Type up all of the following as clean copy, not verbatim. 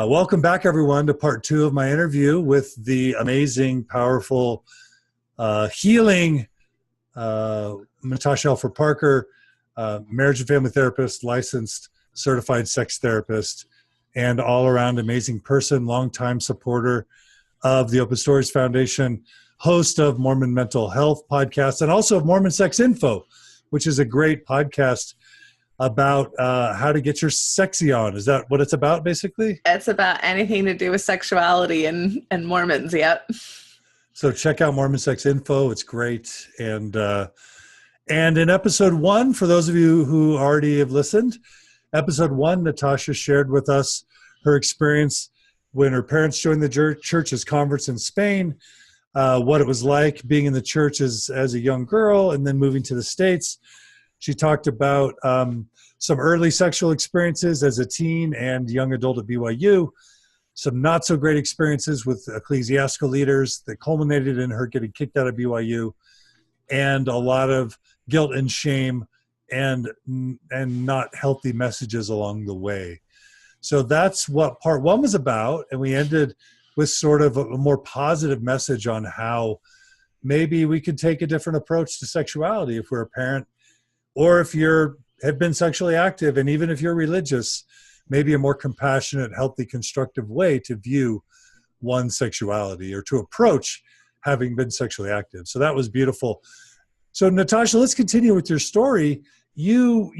Welcome back, everyone, to part 2 of my interview with the amazing, powerful, healing Natasha Helfer Parker, marriage and family therapist, licensed, certified sex therapist, and all-around amazing person, longtime supporter of the Open Stories Foundation, host of Mormon Mental Health podcast, and also of Mormon Sex Info, which is a great podcast about how to get your sexy on. Is that what it's about, basically? It's about anything to do with sexuality and Mormons, yep. So check out Mormon Sex Info. It's great. And in episode 1, for those of you who already have listened, episode 1, Natasha shared with us her experience when her parents joined the church as converts in Spain, what it was like being in the church as a young girl and then moving to the States. She talked about some early sexual experiences as a teen and young adult at BYU, some not so great experiences with ecclesiastical leaders that culminated in her getting kicked out of BYU, and a lot of guilt and shame and not healthy messages along the way. So that's what part 1 was about, and we ended with sort of a more positive message on how maybe we could take a different approach to sexuality if we're a parent, or if have been sexually active, and even if you're religious, maybe a more compassionate, healthy, constructive way to view one's sexuality or to approach having been sexually active. So that was beautiful. So Natasha, let's continue with your story. You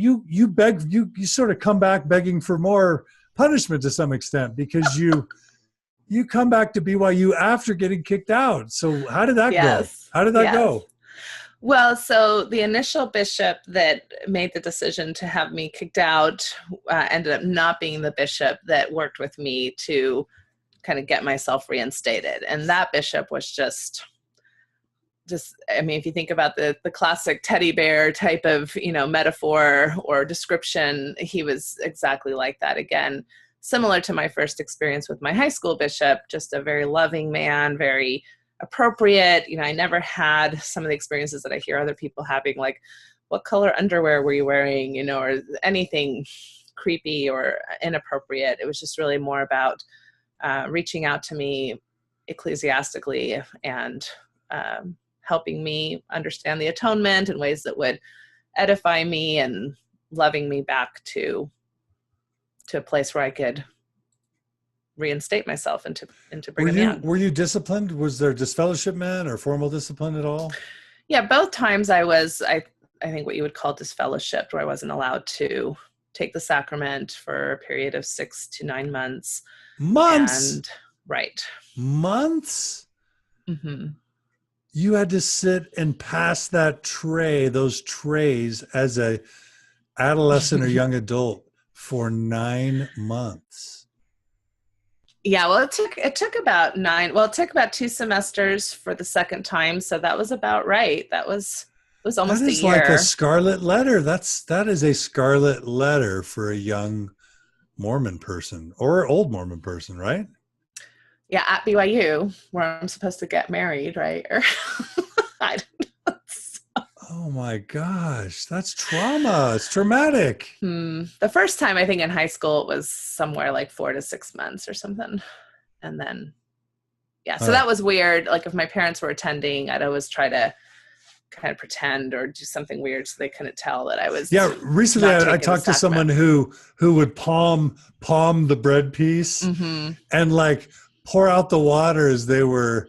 sort of come back begging for more punishment to some extent, because you come back to BYU after getting kicked out. So how did that go? How did that go? Well, so the initial bishop that made the decision to have me kicked out ended up not being the bishop that worked with me to kind of get myself reinstated. And that bishop was just, I mean, if you think about the classic teddy bear type of, metaphor or description, he was exactly like that. Again, similar to my first experience with my high school bishop, just a very loving man, very appropriate. I never had some of the experiences that I hear other people having, like, what color underwear were you wearing, or anything creepy or inappropriate. It was just really more about reaching out to me ecclesiastically and helping me understand the atonement in ways that would edify me and loving me back to a place where I could reinstate myself into bringing me on. Were you disciplined? Was there disfellowshipment or formal discipline at all? Yeah, both times I was, I think what you would call disfellowshipped, where I wasn't allowed to take the sacrament for a period of 6 to 9 months. Months? Right. Months? Mm-hmm. You had to sit and pass those trays as a adolescent or young adult for 9 months. Yeah, well, it took about 2 semesters for the second time, so that was about right. It was almost a year. That is like a scarlet letter. That is a scarlet letter for a young Mormon person or old Mormon person, right? Yeah, at BYU, where I'm supposed to get married, right? Or I don't know. Oh my gosh, that's trauma. It's traumatic. The first time, I think, in high school, it was somewhere like 4 to 6 months or something. And then, so that was weird. Like, if my parents were attending, I'd always try to kind of pretend or do something weird so they couldn't tell that I was. Yeah, recently I talked to someone who would palm the bread piece and like pour out the water as they were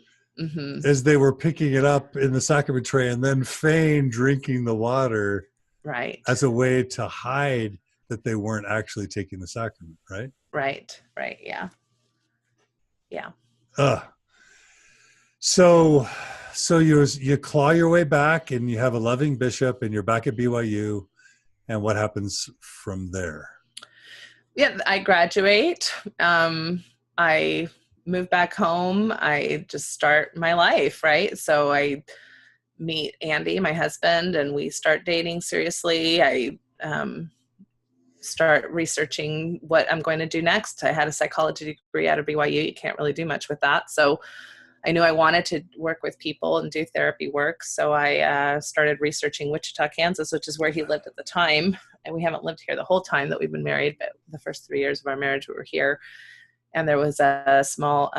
picking it up in the sacrament tray, and then feign drinking the water, right, as a way to hide that they weren't actually taking the sacrament, right? Right, yeah. So you claw your way back, and you have a loving bishop, and you're back at BYU, and what happens from there? Yeah, I graduate. I move back home. I just start my life, right? So I meet Andy, my husband, and we start dating seriously. I start researching what I'm going to do next. I had a psychology degree out of BYU. You can't really do much with that. So I knew I wanted to work with people and do therapy work. So I started researching Wichita, Kansas, which is where he lived at the time. And we haven't lived here the whole time that we've been married, but the first 3 years of our marriage, we were here. And there was a small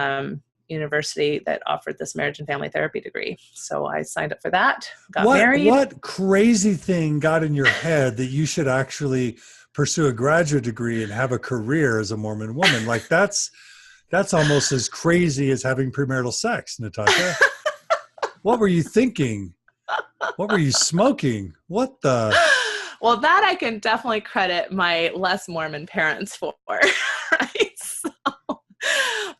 university that offered this marriage and family therapy degree. So I signed up for that, got married. What crazy thing got in your head that you should actually pursue a graduate degree and have a career as a Mormon woman? Like that's almost as crazy as having premarital sex, Natasha. What were you thinking? What were you smoking? What the? Well, that I can definitely credit my less Mormon parents for, right? So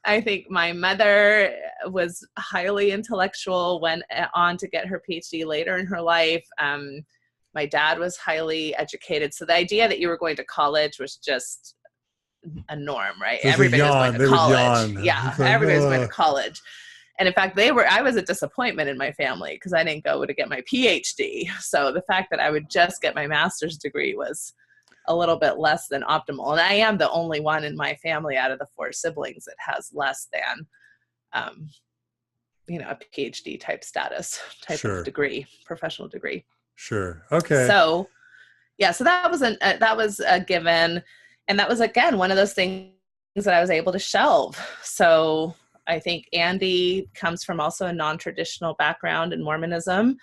I think my mother was highly intellectual, went on to get her PhD later in her life. My dad was highly educated. So the idea that you were going to college was just a norm, right? Everybody was going to college. Yeah, everybody was going to college. And in fact, I was a disappointment in my family because I didn't go to get my PhD. So the fact that I would just get my master's degree was a little bit less than optimal. And I am the only one in my family out of the 4 siblings that has less than, a PhD type status, type of degree, professional degree. Sure. Okay. So, yeah, so that was a given. And that was, again, one of those things that I was able to shelve. So I think Andy comes from also a non-traditional background in Mormonism,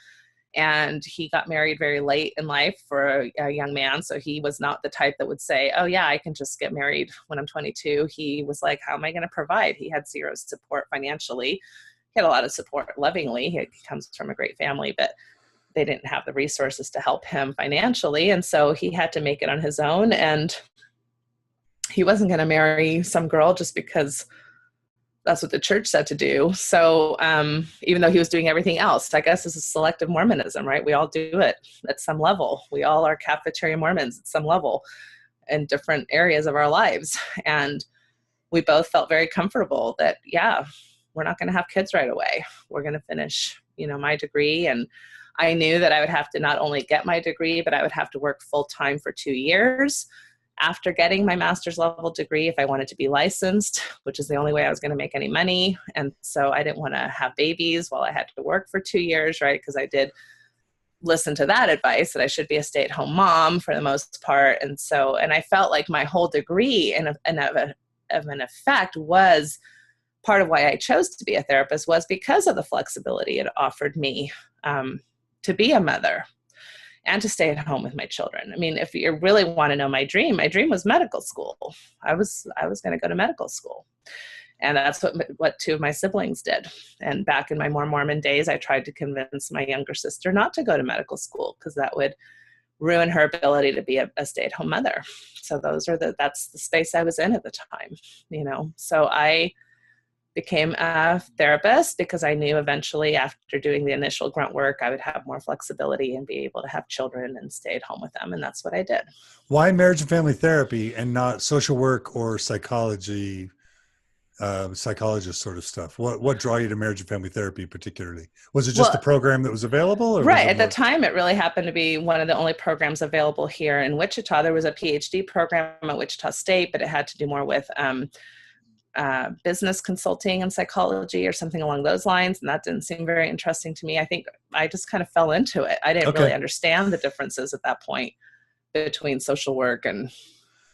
and he got married very late in life for a young man. So he was not the type that would say, oh yeah, I can just get married when I'm 22. He was like, how am I going to provide? He had zero support financially. He had a lot of support lovingly. He comes from a great family, but they didn't have the resources to help him financially. And so he had to make it on his own. And he wasn't going to marry some girl just because that's what the church said to do. So even though he was doing everything else, I guess this is selective Mormonism, right? We all do it at some level. We all are cafeteria Mormons at some level in different areas of our lives. And we both felt very comfortable that, yeah, we're not going to have kids right away. We're going to finish, my degree. And I knew that I would have to not only get my degree, but I would have to work full time for 2 years after getting my master's level degree if I wanted to be licensed, which is the only way I was going to make any money. And so I didn't want to have babies while I had to work for 2 years, right? Because I did listen to that advice that I should be a stay-at-home mom for the most part. And I felt like my whole degree of an effect was part of why I chose to be a therapist, was because of the flexibility it offered me to be a mother and to stay at home with my children. I mean, if you really want to know my dream was medical school. I was going to go to medical school. And that's what 2 of my siblings did. And back in my more Mormon days, I tried to convince my younger sister not to go to medical school because that would ruin her ability to be a stay-at-home mother. So that's the space I was in at the time, So I became a therapist because I knew eventually after doing the initial grunt work, I would have more flexibility and be able to have children and stay at home with them. And that's what I did. Why marriage and family therapy and not social work or psychology, psychologist sort of stuff? What draw you to marriage and family therapy particularly? Was it just the program that was available? Or right. At the time, it really happened to be one of the only programs available here in Wichita. There was a PhD program at Wichita State, but it had to do more with business consulting and psychology or something along those lines. And that didn't seem very interesting to me. I think I just kind of fell into it. I didn't really understand the differences at that point between social work and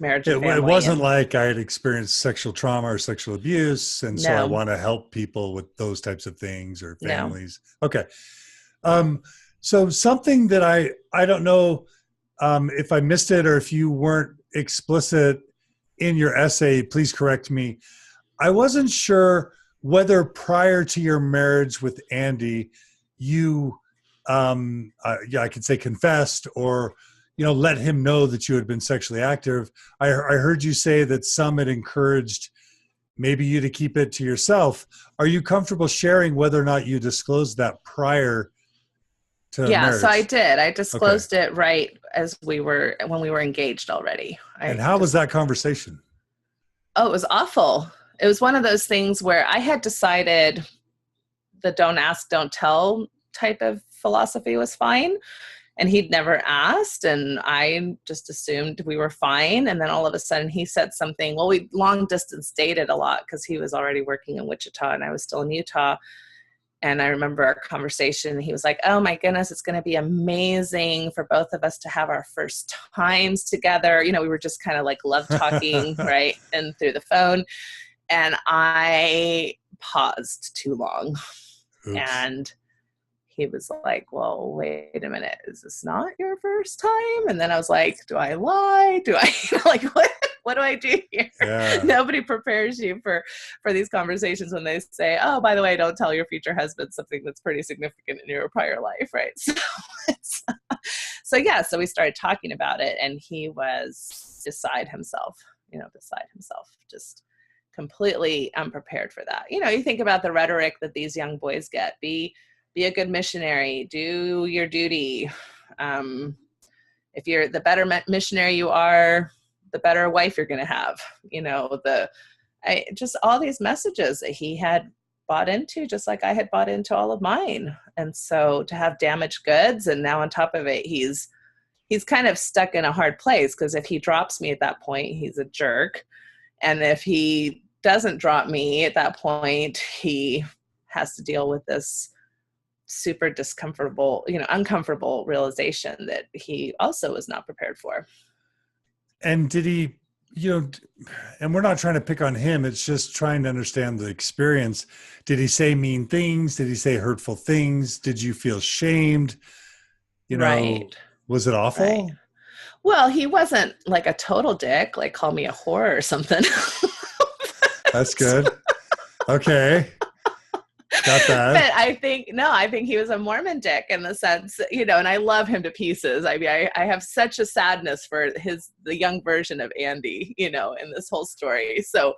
marriage and family. It wasn't like I had experienced sexual trauma or sexual abuse. And so I want to help people with those types of things or families. No. Okay. So something that I don't know if I missed it or if you weren't explicit in your essay, please correct me. I wasn't sure whether prior to your marriage with Andy, you, I could say confessed or, let him know that you had been sexually active. I heard you say that some had encouraged maybe you to keep it to yourself. Are you comfortable sharing whether or not you disclosed that prior to marriage? So I did. I disclosed it right when we were engaged already. And how was that conversation? Oh, it was awful. It was one of those things where I had decided the don't ask, don't tell type of philosophy was fine. And he'd never asked. And I just assumed we were fine. And then all of a sudden he said something. Well, we long distance dated a lot because he was already working in Wichita and I was still in Utah. And I remember our conversation. He was like, oh my goodness, it's going to be amazing for both of us to have our first times together. We were just kind of like love talking, right? And through the phone. And I paused too long. Oops. And he was like, well, wait a minute, is this not your first time? And then I was like, do I lie? Do I like what do I do here? Yeah. Nobody prepares you for these conversations when they say, oh, by the way, don't tell your future husband something that's pretty significant in your prior life, right? So we started talking about it, and he was beside himself, just completely unprepared for that. You think about the rhetoric that these young boys get: be a good missionary, do your duty. If you're the better missionary you are, the better wife you're going to have. Just all these messages that he had bought into, just like I had bought into all of mine. And so to have damaged goods, and now on top of it, he's kind of stuck in a hard place, because if he drops me at that point, he's a jerk. And if he doesn't drop me at that point, he has to deal with this super uncomfortable realization that he also was not prepared for. And did he, and we're not trying to pick on him, it's just trying to understand the experience. Did he say mean things? Did he say hurtful things? Did you feel shamed? Right. Was it awful? Right. Well, he wasn't like a total dick, like call me a whore or something. That's good. Okay. Got that. But I think he was a Mormon dick in the sense, and I love him to pieces. I mean, I have such a sadness for the young version of Andy, in this whole story. So,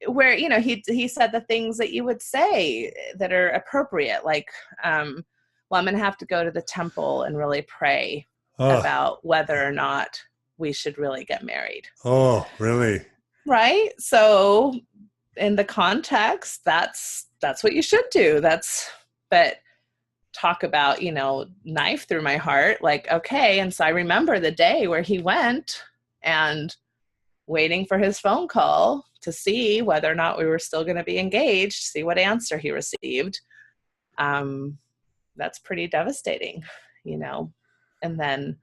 where, he said the things that you would say that are appropriate, like, well, I'm going to have to go to the temple and really pray about whether or not we should really get married. Oh, really? Right. So in the context, that's what you should do. But talk about, knife through my heart. Like, okay. And so I remember the day where he went and waiting for his phone call to see whether or not we were still going to be engaged, see what answer he received. That's pretty devastating, and then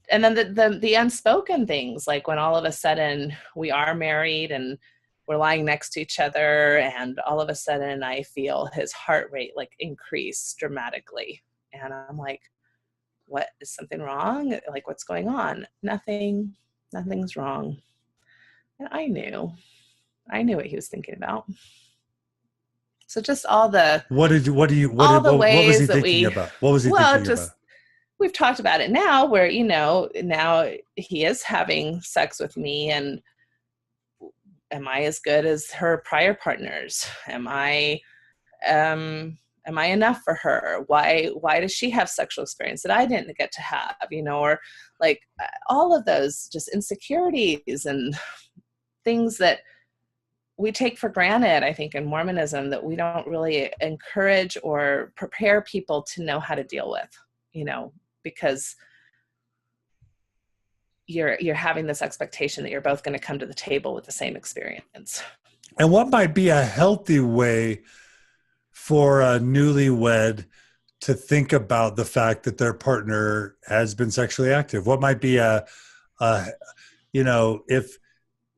the unspoken things, like when all of a sudden we are married and we're lying next to each other, and all of a sudden I feel his heart rate like increase dramatically. And I'm like, what, is something wrong? Like, what's going on? Nothing's wrong. And I knew what he was thinking about. So just all the, what was he thinking about? What was he thinking about? We've talked about it now where, now he is having sex with me, and am I as good as her prior partners? Am I enough for her? Why does she have sexual experience that I didn't get to have, or like all of those just insecurities and things that we take for granted, I think, in Mormonism, that we don't really encourage or prepare people to know how to deal with, because you're having this expectation that you're both going to come to the table with the same experience. And what might be a healthy way for a newlywed to think about the fact that their partner has been sexually active? What might be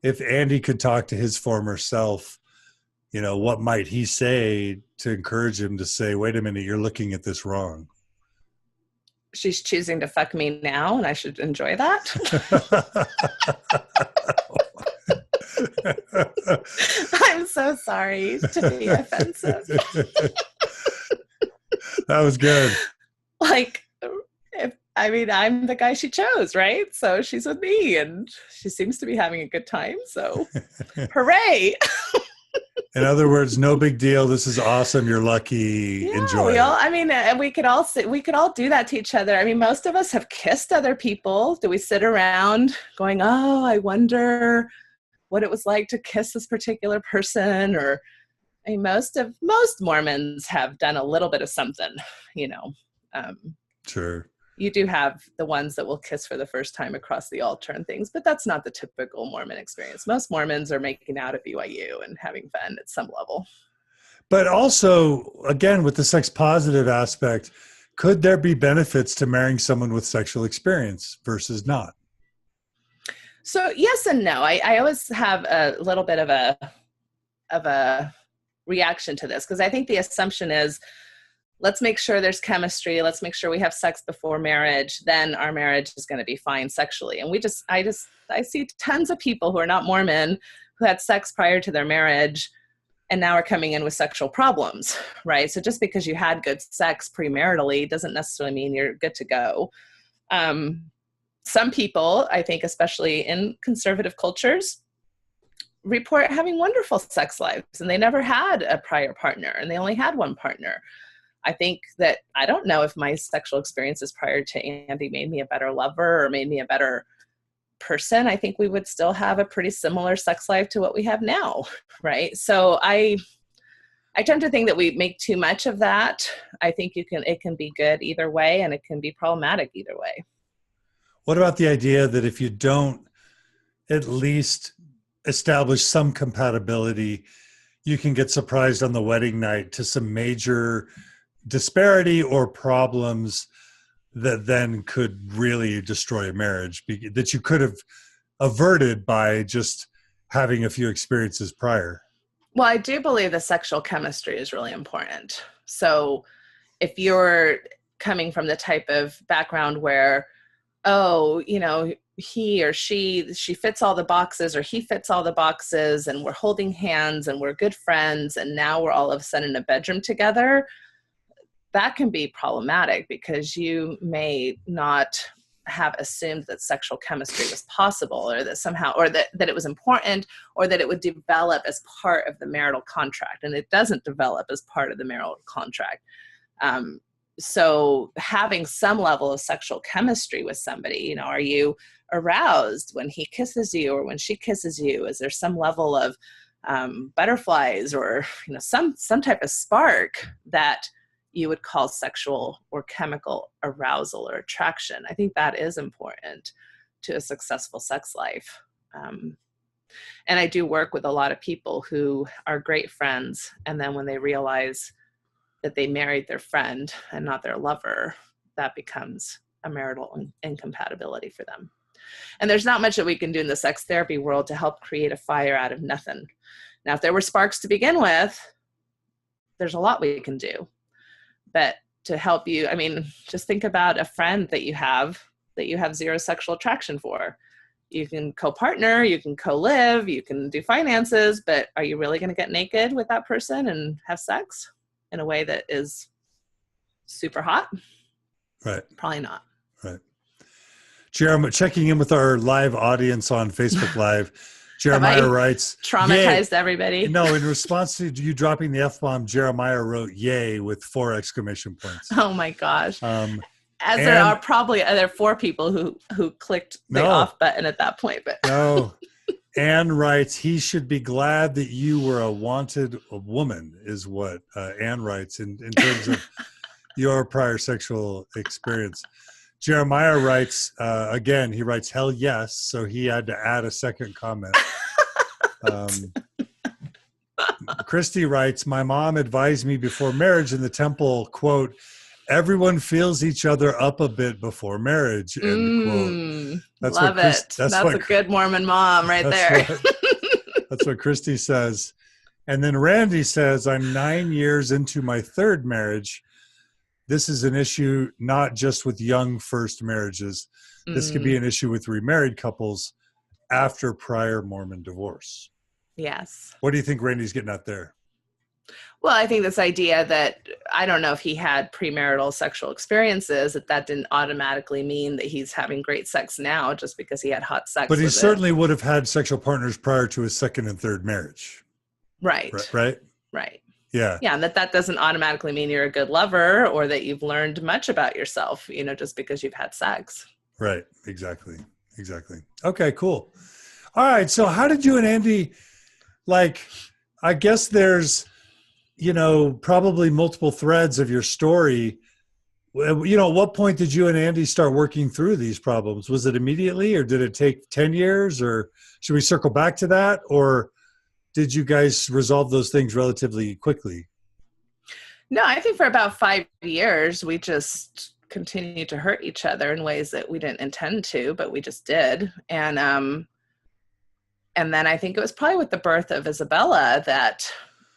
if Andy could talk to his former self, what might he say to encourage him to say, wait a minute, you're looking at this wrong? She's choosing to fuck me now, and I should enjoy that. I'm so sorry to be offensive. That was good. Like, I'm the guy she chose, right? So she's with me, and she seems to be having a good time. So, hooray! In other words, no big deal. This is awesome. You're lucky. Yeah, enjoy. We could all do that to each other. I mean, most of us have kissed other people. Do we sit around going, "Oh, I wonder what it was like to kiss this particular person?" Or, most Mormons have done a little bit of something, Sure. You do have the ones that will kiss for the first time across the altar and things, but that's not the typical Mormon experience. Most Mormons are making out at BYU and having fun at some level. But also, again, with the sex positive aspect, could there be benefits to marrying someone with sexual experience versus not? So yes and no. I always have a little bit of a reaction to this, because I think the assumption is, let's make sure there's chemistry. Let's make sure we have sex before marriage. Then our marriage is going to be fine sexually. And I see tons of people who are not Mormon who had sex prior to their marriage and now are coming in with sexual problems, right? So just because you had good sex premaritally doesn't necessarily mean you're good to go. Some people, I think, especially in conservative cultures, report having wonderful sex lives, and they never had a prior partner, and they only had one partner. I think that, I don't know if my sexual experiences prior to Andy made me a better lover or made me a better person. I think we would still have a pretty similar sex life to what we have now, right? So I tend to think that we make too much of that. I think it can be good either way, and it can be problematic either way. What about the idea that if you don't at least establish some compatibility, you can get surprised on the wedding night to some major disparity or problems that then could really destroy a marriage that you could have averted by just having a few experiences prior? Well, I do believe the sexual chemistry is really important. So if you're coming from the type of background where, he or she fits all the boxes, or he fits all the boxes, and we're holding hands and we're good friends, and now we're all of a sudden in a bedroom together, that can be problematic, because you may not have assumed that sexual chemistry was possible, or that somehow, or that it was important, or that it would develop as part of the marital contract. And it doesn't develop as part of the marital contract. So having some level of sexual chemistry with somebody, are you aroused when he kisses you or when she kisses you? Is there some level of butterflies, or some type of spark that you would call sexual or chemical arousal or attraction? I think that is important to a successful sex life. And I do work with a lot of people who are great friends, and then when they realize that they married their friend and not their lover, that becomes a marital incompatibility for them. And there's not much that we can do in the sex therapy world to help create a fire out of nothing. Now, if there were sparks to begin with, there's a lot we can do. But to help you, just think about a friend that you have zero sexual attraction for. You can co-partner, you can co-live, you can do finances, but are you really going to get naked with that person and have sex in a way that is super hot? Right. Probably not. Right. Jeremiah, checking in with our live audience on Facebook Live. Jeremiah writes, traumatized everybody. No, in response to you dropping the F-bomb, Jeremiah wrote yay with 4 exclamation points. Oh my gosh. There are probably other 4 people who clicked the off button at that point. But no. Anne writes, he should be glad that you were a wanted woman, is what Anne writes in terms of your prior sexual experience. Jeremiah writes, again, he writes, hell yes. So he had to add a second comment. Christy writes, my mom advised me before marriage in the temple, quote, everyone feels each other up a bit before marriage, end quote. Love it. That's a good Mormon mom right there. That's what Christy says. And then Randy says, I'm 9 years into my 3rd marriage. This is an issue not just with young first marriages. This could be an issue with remarried couples after prior Mormon divorce. Yes. What do you think Randy's getting at there? Well, I think this idea that, I don't know if he had premarital sexual experiences, that didn't automatically mean that he's having great sex now just because he had hot sex. But he certainly would have had sexual partners prior to his 2nd and 3rd marriage. Right. Right? Yeah. Yeah. And that doesn't automatically mean you're a good lover or that you've learned much about yourself, just because you've had sex. Right. Exactly. Okay, cool. All right. So how did you and Andy, I guess there's, probably multiple threads of your story. At what point did you and Andy start working through these problems? Was it immediately, or did it take 10 years, or should we circle back to that? Or did you guys resolve those things relatively quickly? No, I think for about 5 years, we just continued to hurt each other in ways that we didn't intend to, but we just did. And And then I think it was probably with the birth of Isabella that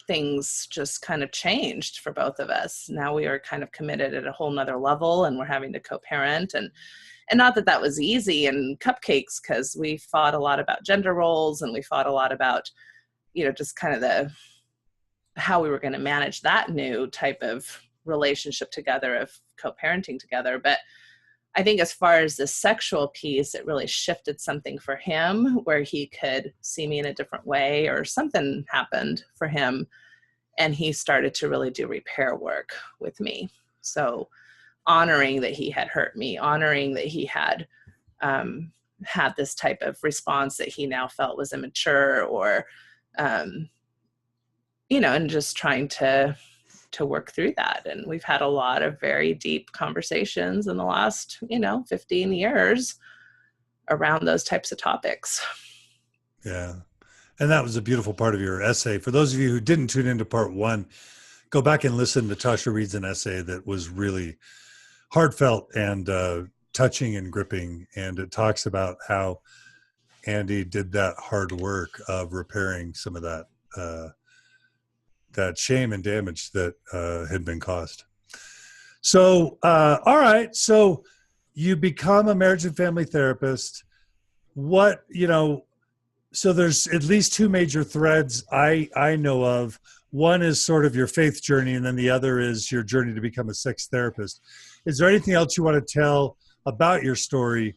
things just kind of changed for both of us. Now we are kind of committed at a whole nother level, and we're having to co-parent, and not that that was easy and cupcakes, because we fought a lot about gender roles, and we fought a lot about, just kind of how we were going to manage that new type of relationship together, of co-parenting together. But I think as far as the sexual piece, it really shifted something for him where he could see me in a different way, or something happened for him and he started to really do repair work with me. So honoring that he had hurt me, honoring that he had had this type of response that he now felt was immature, or, and just trying to work through that. And we've had a lot of very deep conversations in the last, 15 years around those types of topics. Yeah. And that was a beautiful part of your essay. For those of you who didn't tune into part 1, go back and listen. Natasha reads an essay that was really heartfelt and touching and gripping. And it talks about how Andy did that hard work of repairing some of that that shame and damage that had been caused. So, all right. So you become a marriage and family therapist. So there's at least 2 major threads I know of. One is sort of your faith journey, and then the other is your journey to become a sex therapist. Is there anything else you want to tell about your story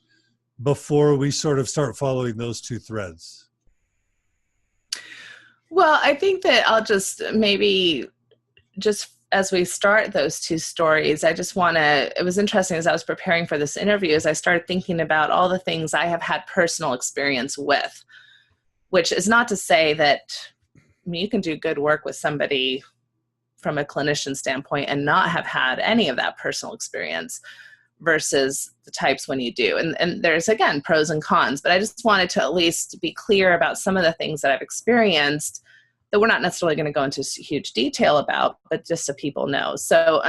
before we sort of start following those 2 threads? Well, I think that I'll just as we start those 2 stories, it was interesting as I was preparing for this interview, as I started thinking about all the things I have had personal experience with, which is not to say that, you can do good work with somebody from a clinician standpoint and not have had any of that personal experience, versus the types when you do. And there's, again, pros and cons, but I just wanted to at least be clear about some of the things that I've experienced that we're not necessarily going to go into huge detail about, but just so people know. So,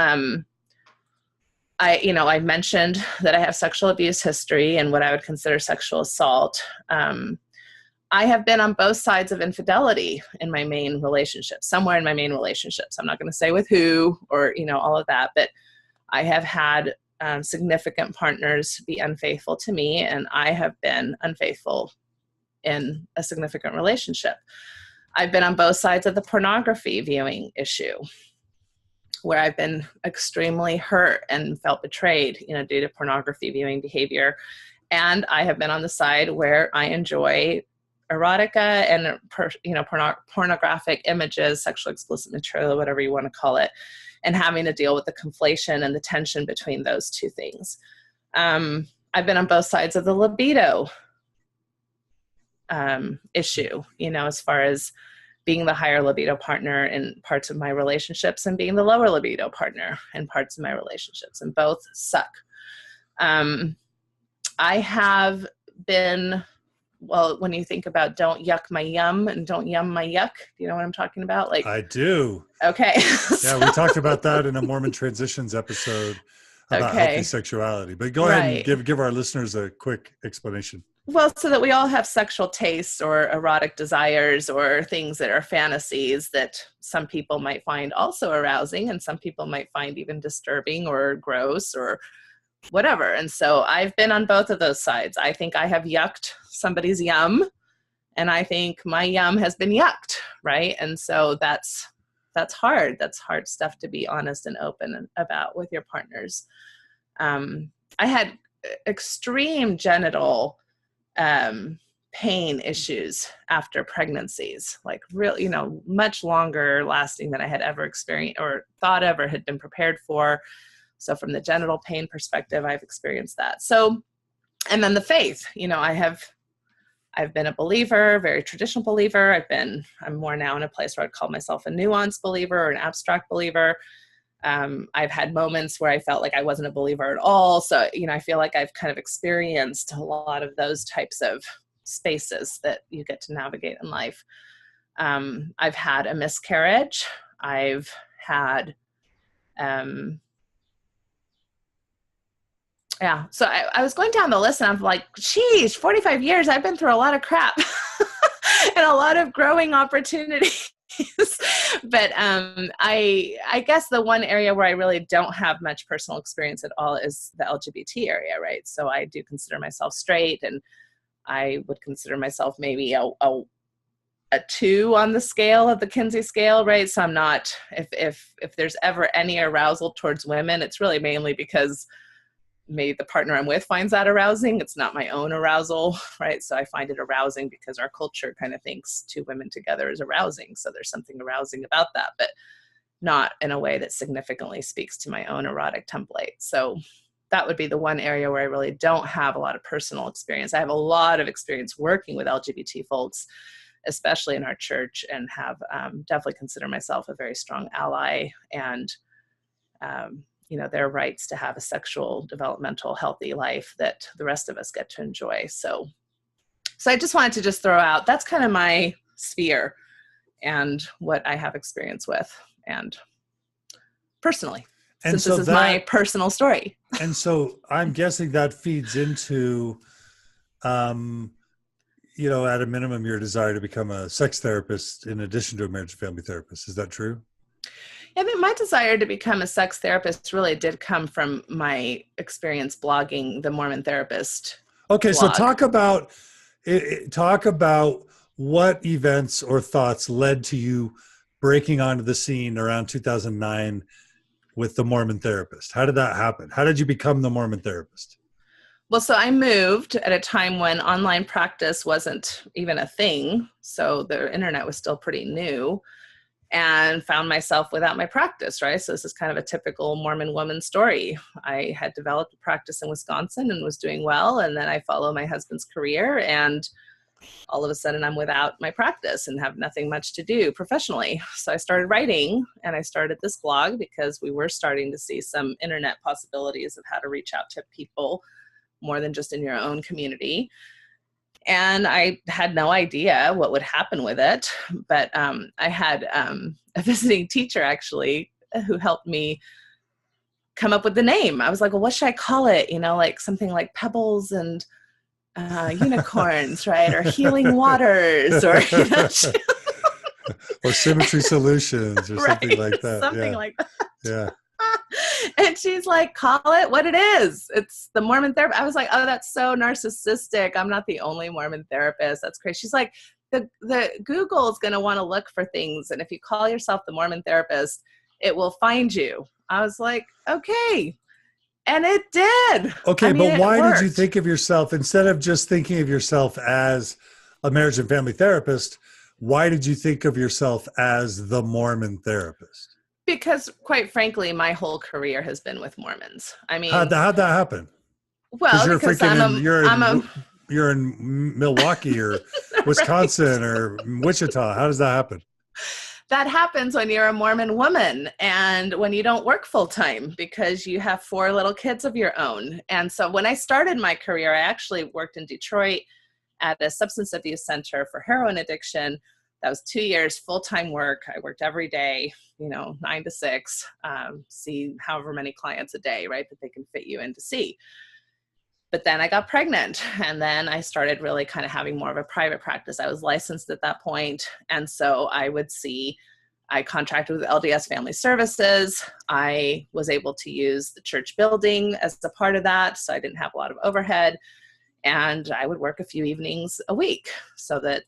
I mentioned that I have sexual abuse history and what I would consider sexual assault. I have been on both sides of infidelity in my main relationship, somewhere in my main relationships. I'm not going to say with who or, all of that, but I have had significant partners be unfaithful to me, and I have been unfaithful in a significant relationship. I've been on both sides of the pornography viewing issue, where I've been extremely hurt and felt betrayed, due to pornography viewing behavior. And I have been on the side where I enjoy erotica and, pornographic images, sexually explicit material, whatever you want to call it, and having to deal with the conflation and the tension between those 2 things. I've been on both sides of the libido issue, as far as being the higher libido partner in parts of my relationships and being the lower libido partner in parts of my relationships, and both suck. I have been, when you think about don't yuck my yum and don't yum my yuck, do you know what I'm talking about? Like, I do. Okay. Yeah, we talked about that in a Mormon Transitions episode about healthy sexuality. But go ahead and give our listeners a quick explanation. Well, so that we all have sexual tastes or erotic desires or things that are fantasies that some people might find also arousing, and some people might find even disturbing or gross or whatever. And so I've been on both of those sides. I think I have yucked somebody's yum, and I think my yum has been yucked, right? And so that's hard. That's hard stuff to be honest and open about with your partners. I had extreme genital pain issues after pregnancies, like real, much longer lasting than I had ever experienced or thought ever had been prepared for. So from the genital pain perspective, I've experienced that. So, and then the faith, I've been a believer, very traditional believer. I'm more now in a place where I'd call myself a nuanced believer or an abstract believer. I've had moments where I felt like I wasn't a believer at all. So, I feel like I've kind of experienced a lot of those types of spaces that you get to navigate in life. I've had a miscarriage. I've had, So I was going down the list and I'm like, geez, 45 years, I've been through a lot of crap. and a lot of growing opportunities. But I guess the one area where I really don't have much personal experience at all is the LGBT area, right? So I do consider myself straight, and I would consider myself maybe a 2 on the scale of the Kinsey scale, right? So I'm not, if there's ever any arousal towards women, it's really mainly because maybe the partner I'm with finds that arousing. It's not my own arousal, right? So I find it arousing because our culture kind of thinks 2 women together is arousing. So there's something arousing about that, but not in a way that significantly speaks to my own erotic template. So that would be the one area where I really don't have a lot of personal experience. I have a lot of experience working with LGBT folks, especially in our church, and have definitely consider myself a very strong ally, and their rights to have a sexual, developmental, healthy life that the rest of us get to enjoy. So I just wanted to just throw out, that's kind of my sphere and what I have experience with, and personally, and since so this is my personal story. And so I'm guessing that feeds into, at a minimum, your desire to become a sex therapist in addition to a marriage and family therapist. Is that true? I mean, my desire to become a sex therapist really did come from my experience blogging the Mormon Therapist. Okay, blog. So talk about what events or thoughts led to you breaking onto the scene around 2009 with the Mormon Therapist. How did that happen? How did you become the Mormon Therapist? Well, so I moved at a time when online practice wasn't even a thing. So the internet was still pretty new, and found myself without my practice, right? So this is kind of a typical Mormon woman story. I had developed a practice in Wisconsin and was doing well. And then I follow my husband's career, and all of a sudden I'm without my practice and have nothing much to do professionally. So I started writing, and I started this blog because we were starting to see some internet possibilities of how to reach out to people more than just in your own community. And I had no idea what would happen with it. But I had a visiting teacher, actually, who helped me come up with the name. I was like, well, what should I call it? Like something like Pebbles and Unicorns, right? Or Healing Waters, or, or Symmetry Solutions, or right? Something like that. Something like that. Yeah. And she's like, call it what it is. It's the Mormon Therapist. I was like, oh, that's so narcissistic. I'm not the only Mormon therapist. That's crazy. She's like, the Google is going to want to look for things. And if you call yourself the Mormon Therapist, it will find you. I was like, okay. And it did. Okay, but why did you think of yourself, instead of just thinking of yourself as a marriage and family therapist, why did you think of yourself as the Mormon Therapist? Because, quite frankly, my whole career has been with Mormons. I mean, how'd that happen? Well, you're in Milwaukee or Wisconsin or Wichita. How does that happen? That happens when you're a Mormon woman and when you don't work full time because you have 4 little kids of your own. And so when I started my career, I actually worked in Detroit at a substance abuse center for heroin addiction. That was 2 years full-time work. I worked every day, 9 to 6, see however many clients a day, right, that they can fit you in to see. But then I got pregnant, and then I started really kind of having more of a private practice. I was licensed at that point, and so I contracted with LDS Family Services. I was able to use the church building as a part of that, so I didn't have a lot of overhead, and I would work a few evenings a week so that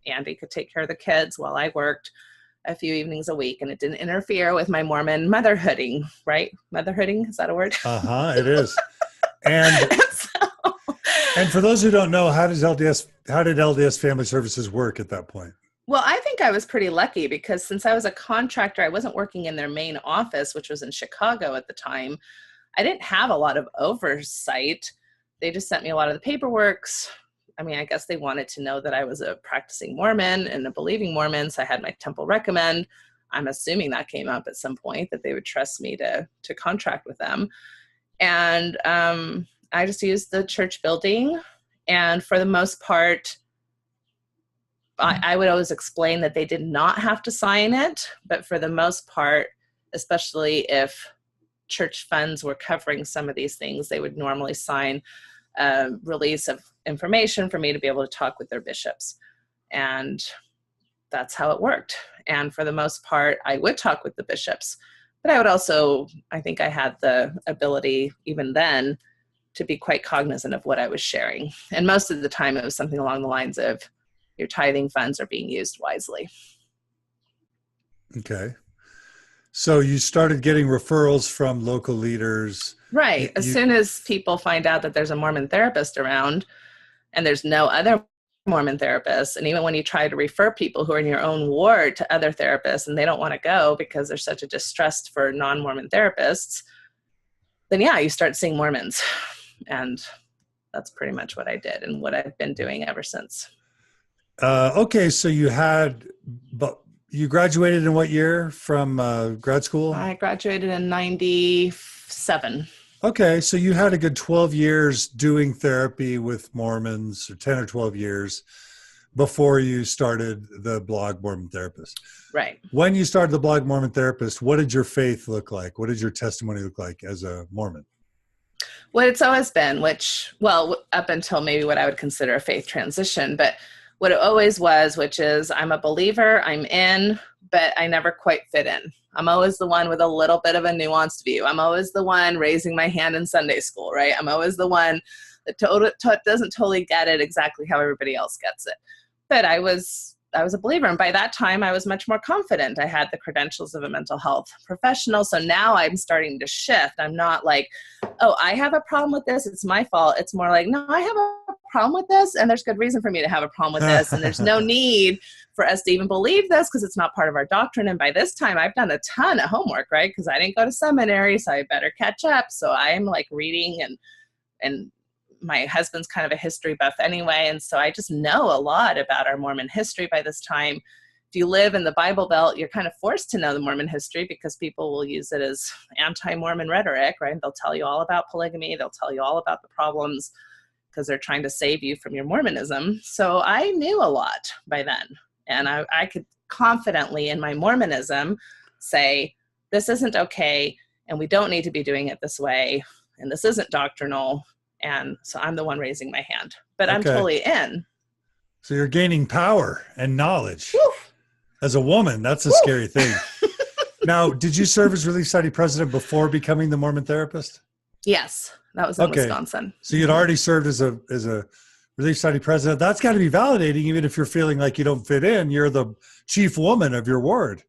Andy could take care of the kids while I worked a few evenings a week, and it didn't interfere with my Mormon motherhooding, right? Motherhooding, is that a word? It is. And for those who don't know, how did LDS Family Services work at that point? Well, I think I was pretty lucky because since I was a contractor, I wasn't working in their main office, which was in Chicago at the time. I didn't have a lot of oversight. They just sent me a lot of the paperwork. I mean, I guess they wanted to know that I was a practicing Mormon and a believing Mormon, so I had my temple recommend. I'm assuming that came up at some point, that they would trust me to contract with them. And I just used the church building. And for the most part, I would always explain that they did not have to sign it. But for the most part, especially if church funds were covering some of these things, they would normally sign a release of information for me to be able to talk with their bishops. And that's how it worked. And for the most part, I would talk with the bishops, but I would also, I think I had the ability even then to be quite cognizant of what I was sharing. And most of the time it was something along the lines of, your tithing funds are being used wisely. Okay. So you started getting referrals from local leaders. Right. As soon as people find out that there's a Mormon therapist around and there's no other Mormon therapists, and even when you try to refer people who are in your own ward to other therapists and they don't want to go because there's such a distrust for non-Mormon therapists, then yeah, you start seeing Mormons. And that's pretty much what I did and what I've been doing ever since. Okay, so you graduated in what year from grad school? I graduated in 97. Okay, so you had a good 12 years doing therapy with Mormons, or 10 or 12 years before you started the blog Mormon Therapist. Right. When you started the blog Mormon Therapist, what did your faith look like? What did your testimony look like as a Mormon? What it's always been, up until maybe what I would consider a faith transition, but what it always was, which is I'm a believer, I'm in, but I never quite fit in. I'm always the one with a little bit of a nuanced view. I'm always the one raising my hand in Sunday school, right? I'm always the one that doesn't totally get it exactly how everybody else gets it. But I was a believer. And by that time, I was much more confident. I had the credentials of a mental health professional. So now I'm starting to shift. I'm not like, oh, I have a problem with this, it's my fault. It's more like, no, I have a problem with this, and there's good reason for me to have a problem with this. And there's no need for us to even believe this because it's not part of our doctrine. And by this time, I've done a ton of homework, right? Because I didn't go to seminary, so I better catch up. So I'm like reading, and my husband's kind of a history buff anyway. And so I just know a lot about our Mormon history by this time. If you live in the Bible Belt, you're kind of forced to know the Mormon history because people will use it as anti-Mormon rhetoric, right? They'll tell you all about polygamy. They'll tell you all about the problems because they're trying to save you from your Mormonism. So I knew a lot by then. And I could confidently in my Mormonism say, this isn't okay, and we don't need to be doing it this way, and this isn't doctrinal. And so I'm the one raising my hand, but I'm totally in. So you're gaining power and knowledge. Woo. As a woman, that's a scary thing. Now, did you serve as Relief Society president before becoming the Mormon Therapist? Yes, that was in Wisconsin. So you'd already served as a Relief Society president. That's got to be validating, even if you're feeling like you don't fit in. You're the chief woman of your ward.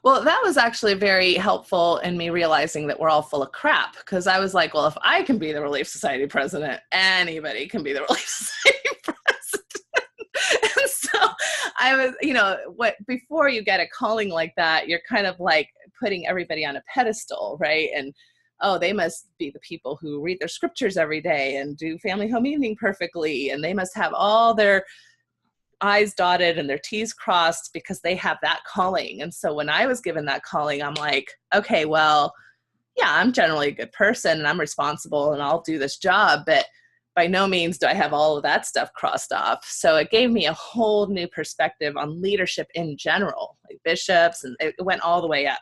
Well, that was actually very helpful in me realizing that we're all full of crap, because I was like, well, if I can be the Relief Society president, anybody can be the Relief Society president. And so I was, before you get a calling like that, you're kind of like putting everybody on a pedestal, right? And, oh, they must be the people who read their scriptures every day and do family home evening perfectly. And they must have all their I's dotted and their T's crossed because they have that calling. And so when I was given that calling, I'm like, okay, well, yeah, I'm generally a good person and I'm responsible and I'll do this job, but by no means do I have all of that stuff crossed off. So it gave me a whole new perspective on leadership in general, like bishops, and it went all the way up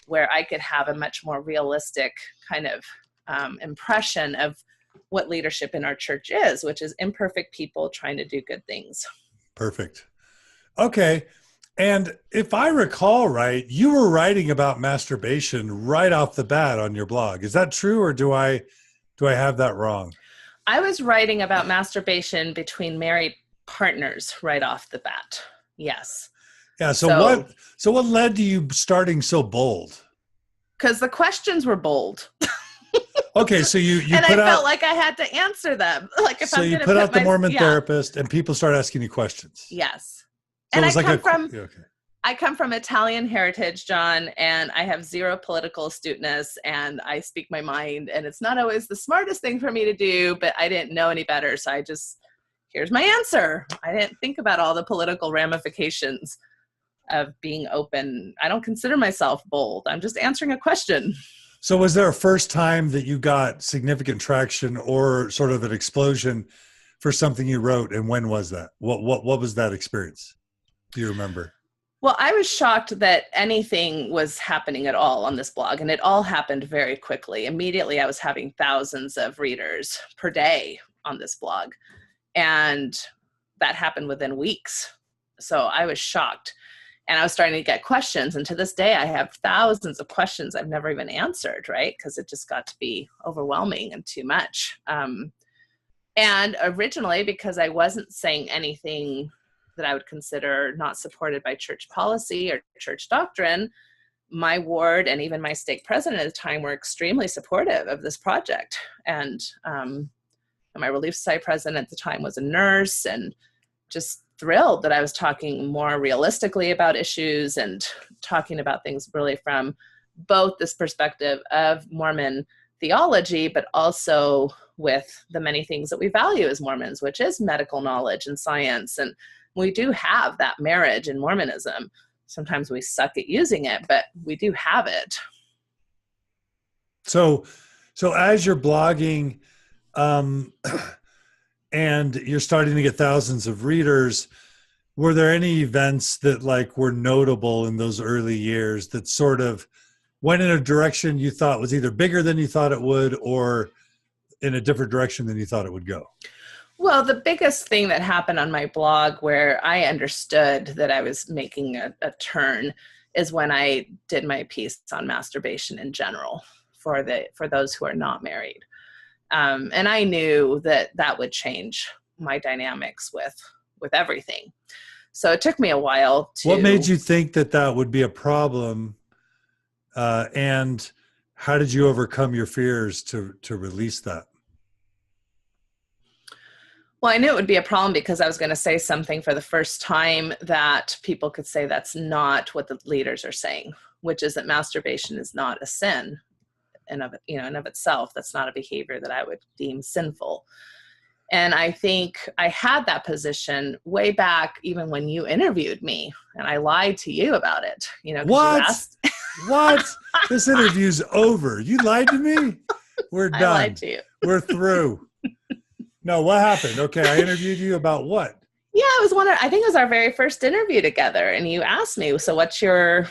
where I could have a much more realistic kind of impression of what leadership in our church is, which is imperfect people trying to do good things. Perfect. Okay. And if I recall right, you were writing about masturbation right off the bat on your blog. Is that true, or do I have that wrong? I was writing about masturbation between married partners right off the bat. Yes. Yeah. So what led to you starting so bold? Because the questions were bold. Okay, so you and I felt like I had to answer them. Like if so I'm you put out the Mormon Therapist, and people start asking you questions. Yes, So and I come from Italian heritage, John, and I have zero political astuteness, and I speak my mind, and it's not always the smartest thing for me to do, but I didn't know any better, so here's my answer. I didn't think about all the political ramifications of being open. I don't consider myself bold. I'm just answering a question. So was there a first time that you got significant traction or sort of an explosion for something you wrote, and when was that? What was that experience? Do you remember? Well, I was shocked that anything was happening at all on this blog, and it all happened very quickly. Immediately, I was having thousands of readers per day on this blog. And that happened within weeks. So I was shocked. And I was starting to get questions. And to this day, I have thousands of questions I've never even answered, right? Because it just got to be overwhelming and too much. And originally, because I wasn't saying anything that I would consider not supported by church policy or church doctrine, my ward and even my stake president at the time were extremely supportive of this project. And my Relief Society president at the time was a nurse, and just thrilled that I was talking more realistically about issues and talking about things really from both this perspective of Mormon theology, but also with the many things that we value as Mormons, which is medical knowledge and science. And we do have that marriage in Mormonism. Sometimes we suck at using it, but we do have it. So as you're blogging, and you're starting to get thousands of readers, were there any events that like were notable in those early years that sort of went in a direction you thought was either bigger than you thought it would or in a different direction than you thought it would go? Well, the biggest thing that happened on my blog where I understood that I was making a turn is when I did my piece on masturbation in general for those who are not married. And I knew that that would change my dynamics with everything. So it took me a while to... What made you think that that would be a problem? And how did you overcome your fears to release that? Well, I knew it would be a problem because I was going to say something for the first time that people could say that's not what the leaders are saying, which is that masturbation is not a sin in of itself. That's not a behavior that I would deem sinful. And I think I had that position way back, even when you interviewed me, and I lied to you about it. What? You asked... What? This interview's over. You lied to me? We're done. I lied to you. We're through. No, what happened? Okay, I interviewed you about what? Yeah, I think it was our very first interview together, and you asked me, so what's your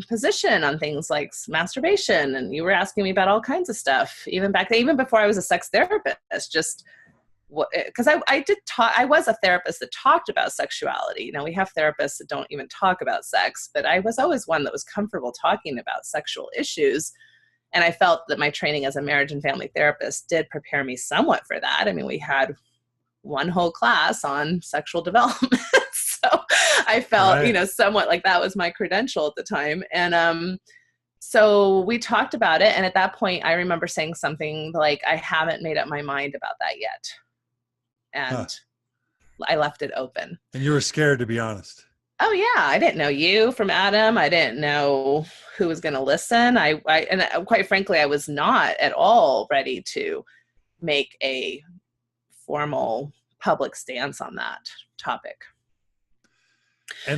position on things like masturbation? And you were asking me about all kinds of stuff, even before I was a sex therapist, just because I was a therapist that talked about sexuality. We have therapists that don't even talk about sex, but I was always one that was comfortable talking about sexual issues. And I felt that my training as a marriage and family therapist did prepare me somewhat for that. I mean, we had one whole class on sexual development. So I felt, right, somewhat like that was my credential at the time. And so we talked about it. And at that point, I remember saying something like, I haven't made up my mind about that yet. And I left it open. And you were scared, to be honest. Oh yeah, I didn't know you from Adam. I didn't know who was going to listen. And quite frankly, I was not at all ready to make a formal public stance on that topic.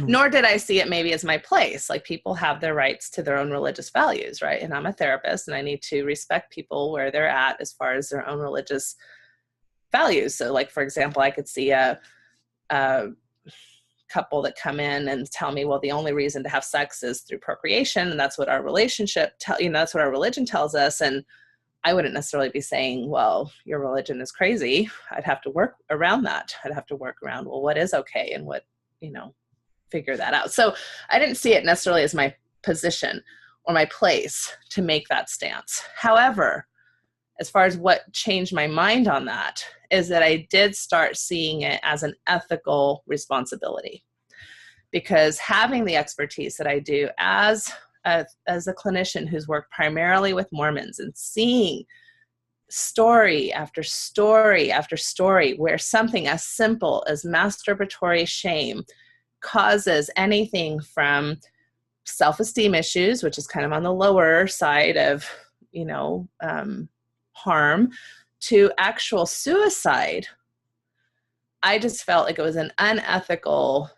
Nor did I see it maybe as my place. Like, people have their rights to their own religious values, right? And I'm a therapist, and I need to respect people where they're at as far as their own religious values. So, like, for example, I could see a couple that come in and tell me, well, the only reason to have sex is through procreation, and that's what our that's what our religion tells us. And I wouldn't necessarily be saying, well, your religion is crazy. I'd have to work around that. I'd have to work around, well, what is okay and what, figure that out. So I didn't see it necessarily as my position or my place to make that stance. However, as far as what changed my mind on that is that I did start seeing it as an ethical responsibility, because having the expertise that I do as a clinician who's worked primarily with Mormons and seeing story after story after story where something as simple as masturbatory shame causes anything from self-esteem issues, which is kind of on the lower side of, harm, to actual suicide, I just felt like it was an unethical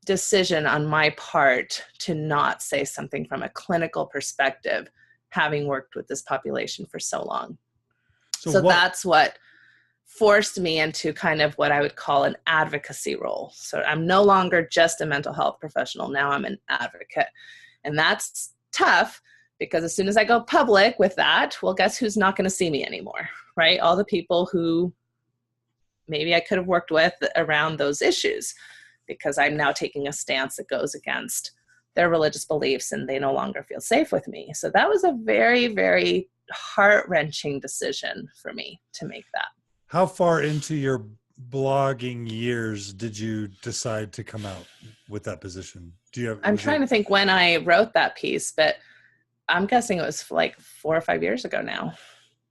decision on my part to not say something from a clinical perspective, having worked with this population for so long. So that's what forced me into kind of what I would call an advocacy role. So I'm no longer just a mental health professional. Now I'm an advocate. And that's tough, because as soon as I go public with that, well, guess who's not going to see me anymore, right? All the people who maybe I could have worked with around those issues, because I'm now taking a stance that goes against their religious beliefs and they no longer feel safe with me. So that was a very, very heart-wrenching decision for me to make that. How far into your blogging years did you decide to come out with that position? I'm trying to think when I wrote that piece, but I'm guessing it was like 4 or 5 years ago now.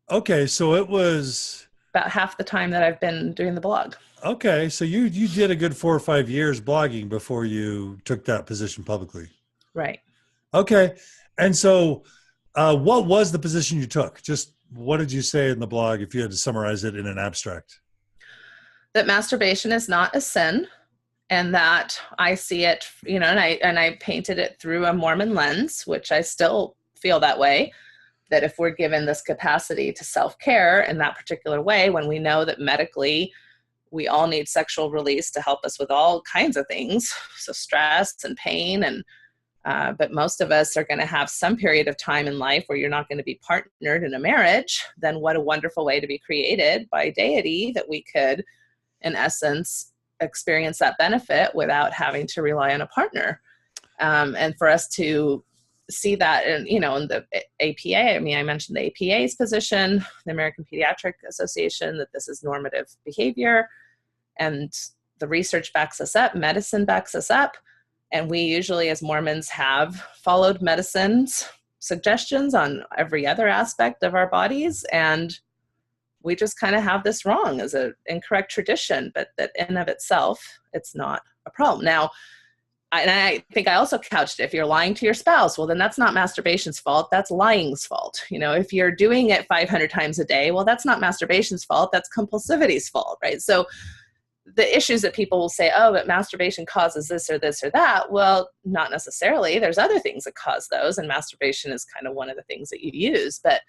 Okay, so it was about half the time that I've been doing the blog. Okay, so you did a good 4 or 5 years blogging before you took that position publicly. Right. Okay, and so what was the position you took? Just what did you say in the blog if you had to summarize it in an abstract? That masturbation is not a sin, and that I see it, and I painted it through a Mormon lens, which I still feel that way, that if we're given this capacity to self-care in that particular way, when we know that medically we all need sexual release to help us with all kinds of things, so stress and pain, and but most of us are going to have some period of time in life where you're not going to be partnered in a marriage. Then what a wonderful way to be created by deity that we could, in essence, experience that benefit without having to rely on a partner. And for us to see that in the APA, I mentioned the APA's position, the American Pediatric Association, that this is normative behavior, and the research backs us up, medicine backs us up, and we usually as Mormons have followed medicine's suggestions on every other aspect of our bodies, and we just kind of have this wrong as an incorrect tradition, but that in of itself, it's not a problem. Now, I think I also couched it, if you're lying to your spouse, well, then that's not masturbation's fault, that's lying's fault. If you're doing it 500 times a day, well, that's not masturbation's fault, that's compulsivity's fault, right? So the issues that people will say, oh, but masturbation causes this or this or that. Well, not necessarily. There's other things that cause those, and masturbation is kind of one of the things that you use, but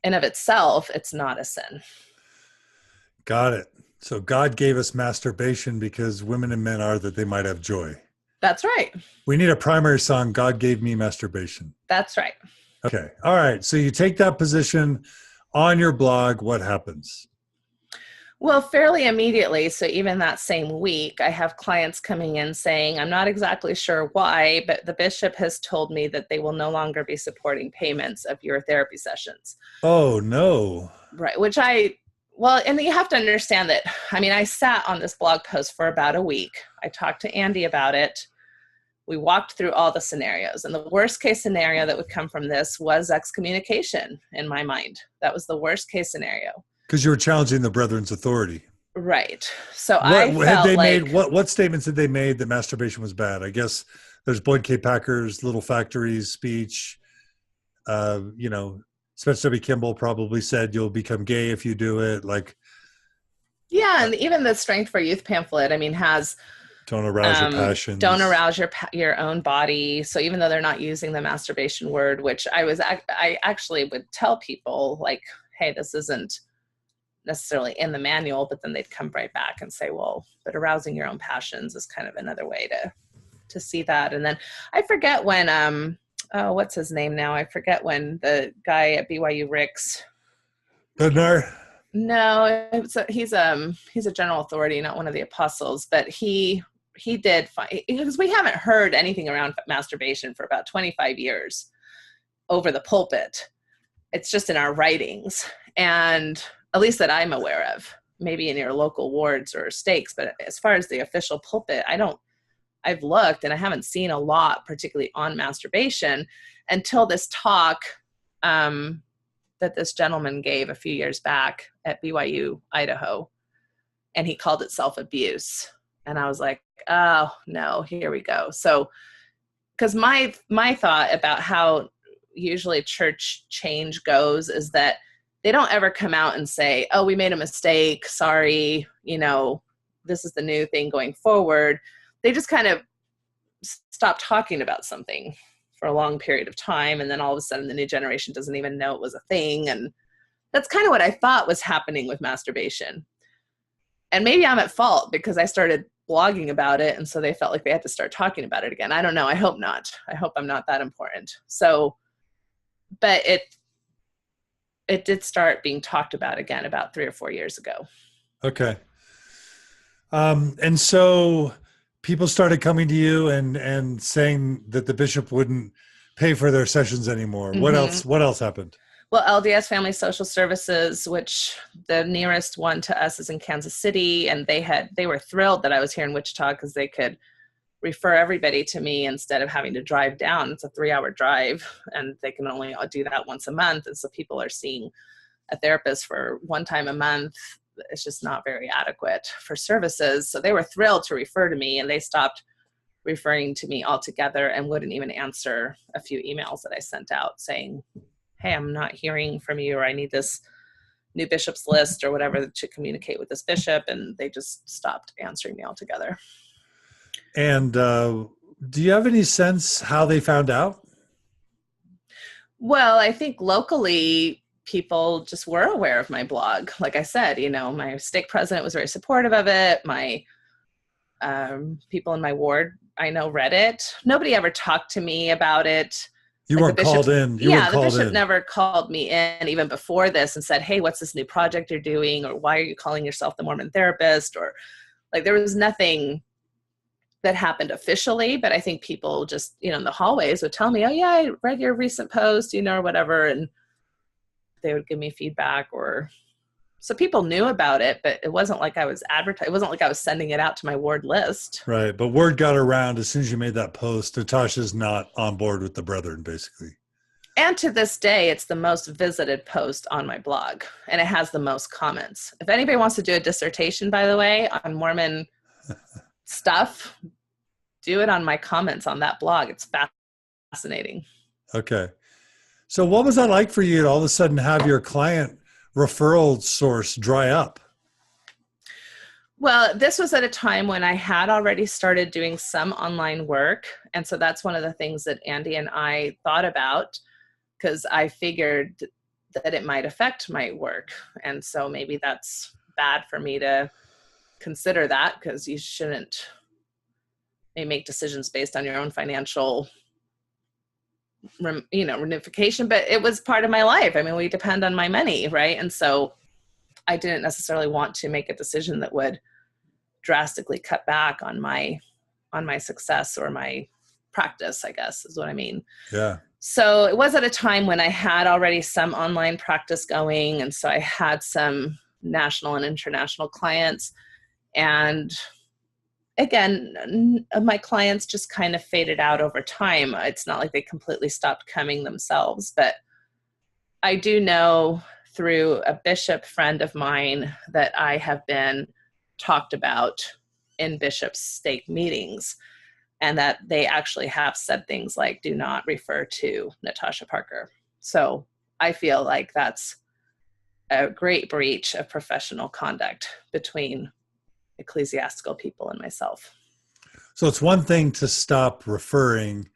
in of itself, it's not a sin. Got it. So God gave us masturbation because women and men are that they might have joy. That's right. We need a primary song, God Gave Me Masturbation. That's right. Okay. All right. So you take that position on your blog. What happens? Well, fairly immediately. So even that same week, I have clients coming in saying, I'm not exactly sure why, but the bishop has told me that they will no longer be supporting payments of your therapy sessions. Oh, no. Right. And you have to understand that, I sat on this blog post for about a week. I talked to Andy about it. We walked through all the scenarios, and the worst case scenario that would come from this was excommunication in my mind. That was the worst case scenario. Because you were challenging the Brethren's authority. Right. So what statements had they made that masturbation was bad? I guess there's Boyd K. Packer's Little Factories speech. Spencer W. Kimball probably said you'll become gay if you do it. Yeah, and even the Strength for Youth pamphlet, has don't arouse your passions. Don't arouse your own body. So even though they're not using the masturbation word, which I actually would tell people, hey, this isn't necessarily in the manual, but then they'd come right back and say, well, but arousing your own passions is kind of another way to see that. And then I forget when what's his name now? I forget when the guy at BYU Ricks. Bednar? No, he's a general authority, not one of the apostles, but he did find, because we haven't heard anything around masturbation for about 25 years over the pulpit. It's just in our writings, and at least that I'm aware of, maybe in your local wards or stakes, but as far as the official pulpit, I've looked and I haven't seen a lot, particularly on masturbation, until this talk that this gentleman gave a few years back at BYU, Idaho, and he called it self-abuse. And I was like, oh no, here we go. So, because my thought about how usually church change goes is that they don't ever come out and say, oh, we made a mistake, sorry, this is the new thing going forward. They just kind of stop talking about something for a long period of time, and then all of a sudden the new generation doesn't even know it was a thing. And that's kind of what I thought was happening with masturbation. And maybe I'm at fault because I started blogging about it, and so they felt like they had to start talking about it again. I don't know. I hope not. I hope I'm not that important. So, but it did start being talked about again about 3 or 4 years ago. Okay. And so people started coming to you and saying that the bishop wouldn't pay for their sessions anymore. What Hmm. else? What else happened? Well, LDS Family Social Services, which the nearest one to us is in Kansas City, and they were thrilled that I was here in Wichita because they could refer everybody to me instead of having to drive down. It's a 3-hour drive, and they can only do that once a month. And so people are seeing a therapist for one time a month. It's just not very adequate for services. So they were thrilled to refer to me, and they stopped referring to me altogether and wouldn't even answer a few emails that I sent out saying, hey, I'm not hearing from you, or I need this new bishop's list or whatever to communicate with this bishop. And they just stopped answering me altogether. And do you have any sense how they found out? Well, I think locally people just were aware of my blog. Like I said, my stake president was very supportive of it. My people in my ward, I know, read it. Nobody ever talked to me about it. You Like the weren't bishop, called in. You weren't yeah, the called bishop in. never called me in even before this and said, hey, what's this new project you're doing? Or why are you calling yourself the Mormon Therapist? Or like there was nothing that happened officially, but I think people just, in the hallways would tell me, oh yeah, I read your recent post, or whatever. And they would give me feedback, or so people knew about it, but it wasn't like I was advertising. It wasn't like I was sending it out to my ward list. Right. But word got around as soon as you made that post. Natasha's not on board with the brethren, basically. And to this day, it's the most visited post on my blog, and it has the most comments. If anybody wants to do a dissertation, by the way, on Mormon stuff, do it on my comments on that blog. It's fascinating. Okay. So what was that like for you to all of a sudden have your client referral source dry up? Well, this was at a time when I had already started doing some online work. And so that's one of the things that Andy and I thought about, because I figured that it might affect my work. And so maybe that's bad for me to consider that, because you shouldn't make decisions based on your own financial ramification. But it was part of my life. I mean, we depend on my money, right? And so I didn't necessarily want to make a decision that would drastically cut back on my success or my practice, I guess is what I mean. Yeah. So it was at a time when I had already some online practice going. And so I had some national and international clients. And again, my clients just kind of faded out over time. It's not like they completely stopped coming themselves, but I do know through a bishop friend of mine that I have been talked about in bishop's stake meetings, and that they actually have said things like, do not refer to Natasha Parker. So I feel like that's a great breach of professional conduct between ecclesiastical people and myself. So it's one thing to stop referring.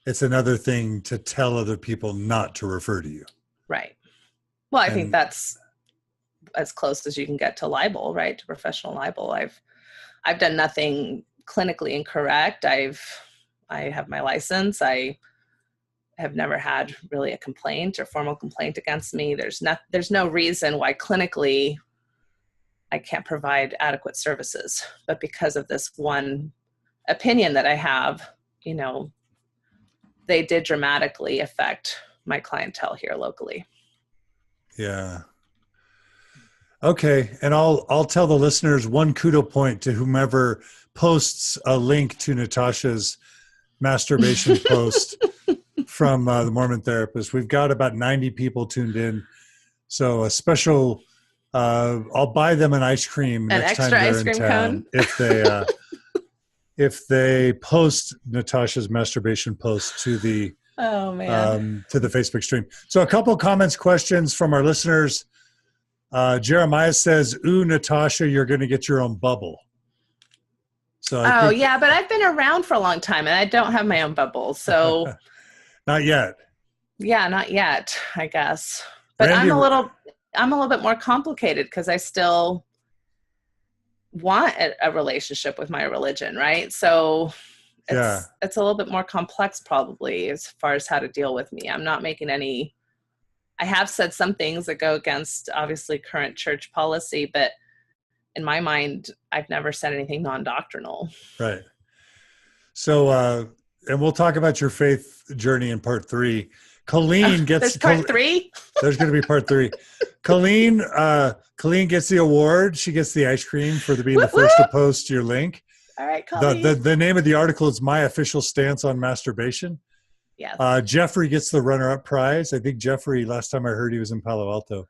It's another thing to tell other people not to refer to you. Right. Well, I think And that's as close as you can get to libel, right? To professional libel. I've done nothing clinically incorrect. I have my license. I have never had really a complaint or formal complaint against me. There's no reason why clinically I can't provide adequate services. But because of this one opinion that I have, they did dramatically affect my clientele here locally. yeah. Okay. And I'll tell the listeners one kudo point to whomever posts a link to Natasha's masturbation post from the Mormon Therapist. We've got about 90 people tuned in. So a special, I'll buy them an ice cream An next time extra they're ice in cream town cone. if they post Natasha's masturbation post to the Oh man. Facebook stream. So a couple of comments, questions from our listeners. Jeremiah says, "Ooh, Natasha, you're going to get your own bubble." So I think, Yeah, but I've been around for a long time and I don't have my own bubble. So not yet. yeah, not yet, I guess. But Randy, I'm a little bit more complicated because I still want a relationship with my religion, right? So yeah, it's a little bit more complex probably as far as how to deal with me. I'm not making any, I have said some things that go against obviously current church policy, but in my mind, I've never said anything non-doctrinal. Right. So, and we'll talk about your faith journey in part 3. Colleen gets there's part 3. There's going to be part 3. Colleen gets the award. She gets the ice cream for being the first to post your link. All right, Colleen. The name of the article is My Official Stance on Masturbation. Yes. Jeffrey gets the runner-up prize. I think Jeffrey, last time I heard, he was in Palo Alto.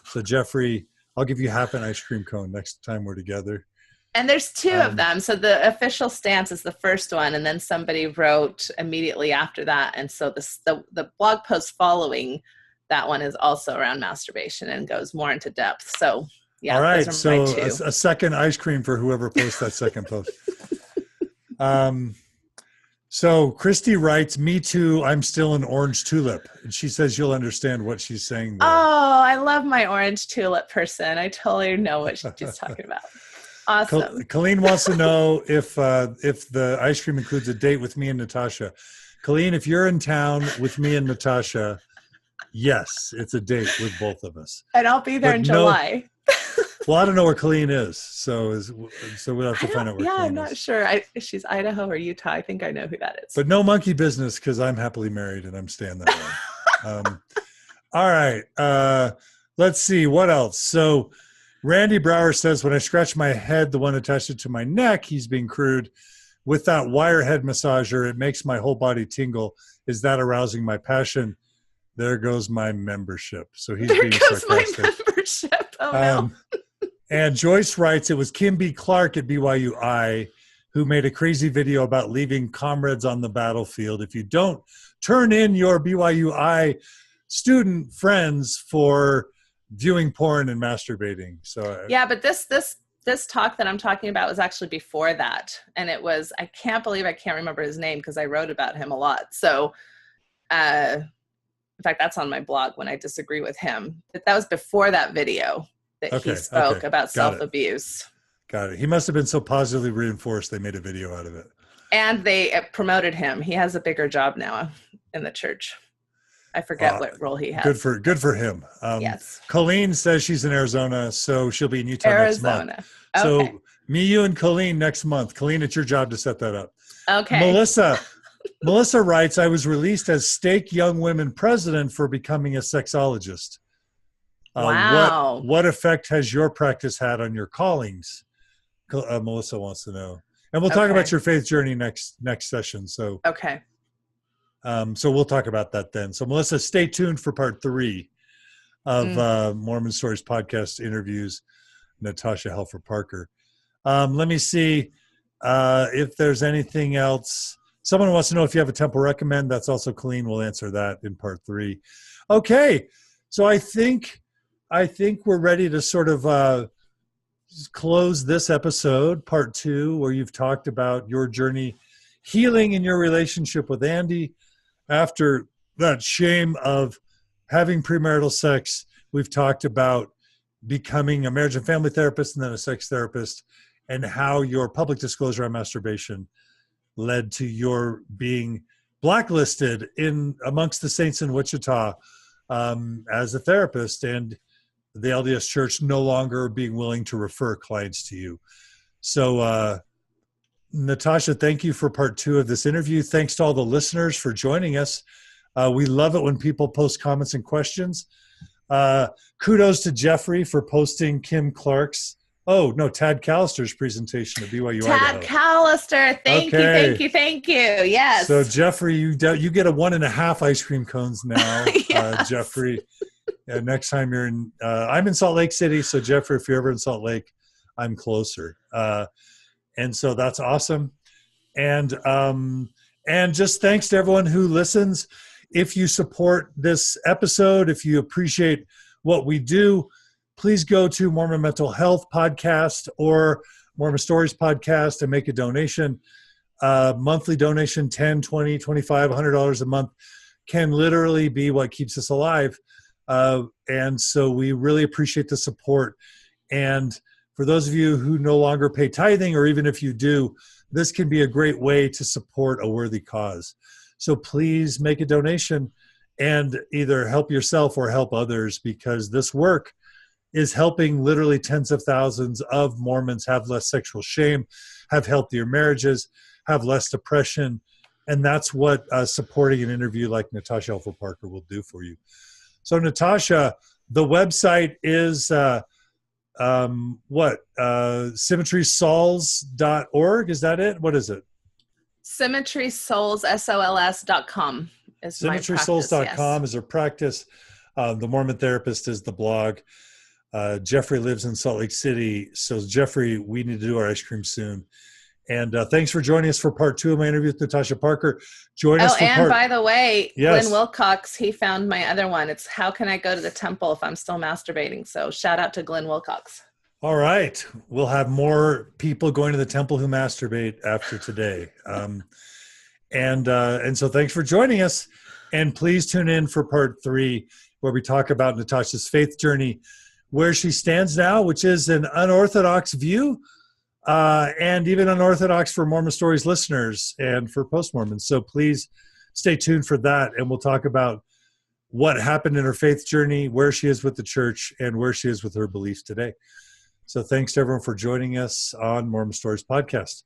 So Jeffrey, I'll give you half an ice cream cone next time we're together. And there's 2 of them. So the official stance is the first one, and then somebody wrote immediately after that. And so the blog post following that one is also around masturbation and goes more into depth. So yeah. All right. So a second ice cream for whoever posts that second post. So Christy writes, "Me too. I'm still an orange tulip." And she says you'll understand what she's saying there. Oh, I love my orange tulip person. I totally know what she's talking about. Awesome. Colleen wants to know if the ice cream includes a date with me and Natasha. Colleen, if you're in town with me and Natasha, yes, it's a date with both of us. And I'll be there in July. Well, I don't know where Colleen is, so we'll have to find out where Colleen is. Yeah, I'm not sure. If she's Idaho or Utah, I think I know who that is. But no monkey business, because I'm happily married and I'm staying that way. All right. Let's see. What else? So Randy Brower says, when I scratch my head, the one attached to my neck, he's being crude. With that wire head massager, it makes my whole body tingle. Is that arousing my passion? There goes my membership. So he's being sarcastic. There goes my membership. Oh, no. And Joyce writes, it was Kim B. Clark at BYUI who made a crazy video about leaving comrades on the battlefield. If you don't turn in your BYUI student friends for viewing porn and masturbating. So yeah, but this talk that I'm talking about was actually before that. And it was, I can't believe I can't remember his name because I wrote about him a lot. So in fact, that's on my blog when I disagree with him. But that was before that video that he spoke about self-abuse. Got it. He must have been so positively reinforced they made a video out of it. And they promoted him. He has a bigger job now in the church. I forget what role he has. Good for him. Yes. Colleen says she's in Arizona, so she'll be in Utah next month. Okay. So me, you, and Colleen next month. Colleen, it's your job to set that up. Okay. Melissa writes, I was released as Stake Young Women president for becoming a sexologist. Wow. What effect has your practice had on your callings? Melissa wants to know. And we'll talk about your faith journey next session. So okay. So we'll talk about that then. So Melissa, stay tuned for part 3 of Mormon Stories podcast interviews, Natasha Helfer Parker. Let me see if there's anything else. Someone wants to know if you have a temple recommend. That's also Colleen. We'll answer that in part 3. Okay. So I think we're ready to sort of close this episode, part 2, where you've talked about your journey healing in your relationship with Andy. After that shame of having premarital sex, we've talked about becoming a marriage and family therapist and then a sex therapist, and how your public disclosure on masturbation led to your being blacklisted amongst the saints in Wichita as a therapist, and the LDS Church no longer being willing to refer clients to you. So, Natasha, thank you for part 2 of this interview. Thanks to all the listeners for joining us. We love it when people post comments and questions. Kudos to Jeffrey for posting Kim Clark's, Tad Callister's presentation at BYU Idaho. Tad Callister, thank you. Yes. So Jeffrey, you get a 1.5 ice cream cones now, yes. Jeffrey. Next time you're in, I'm in Salt Lake City. So Jeffrey, if you're ever in Salt Lake, I'm closer. And so that's awesome. And just thanks to everyone who listens. If you support this episode, if you appreciate what we do, please go to Mormon Mental Health podcast or Mormon Stories podcast and make a donation. Monthly donation, $10, $20, $25, $100 a month can literally be what keeps us alive. And so we really appreciate the support. And for those of you who no longer pay tithing, or even if you do, this can be a great way to support a worthy cause. So please make a donation and either help yourself or help others, because this work is helping literally tens of thousands of Mormons have less sexual shame, have healthier marriages, have less depression. And that's what supporting an interview like Natasha Helfer Parker will do for you. So Natasha, the website is symmetrysouls.org. Is that it? What is it? SymmetrySouls.com is my practice. SymmetrySouls.com is her practice. The Mormon Therapist is the blog. Jeffrey lives in Salt Lake City. So Jeffrey, we need to do our ice cream soon. And thanks for joining us for part 2 of my interview with Natasha Parker. Join us for by the way, yes. Glenn Wilcox, he found my other one. It's How Can I Go to the Temple If I'm Still Masturbating? So shout out to Glenn Wilcox. All right. We'll have more people going to the temple who masturbate after today. And so thanks for joining us. And please tune in for part 3, where we talk about Natasha's faith journey, where she stands now, which is an unorthodox view, and even unorthodox for Mormon Stories listeners and for post-Mormons. So please stay tuned for that. And we'll talk about what happened in her faith journey, where she is with the church, and where she is with her beliefs today. So thanks to everyone for joining us on Mormon Stories podcast.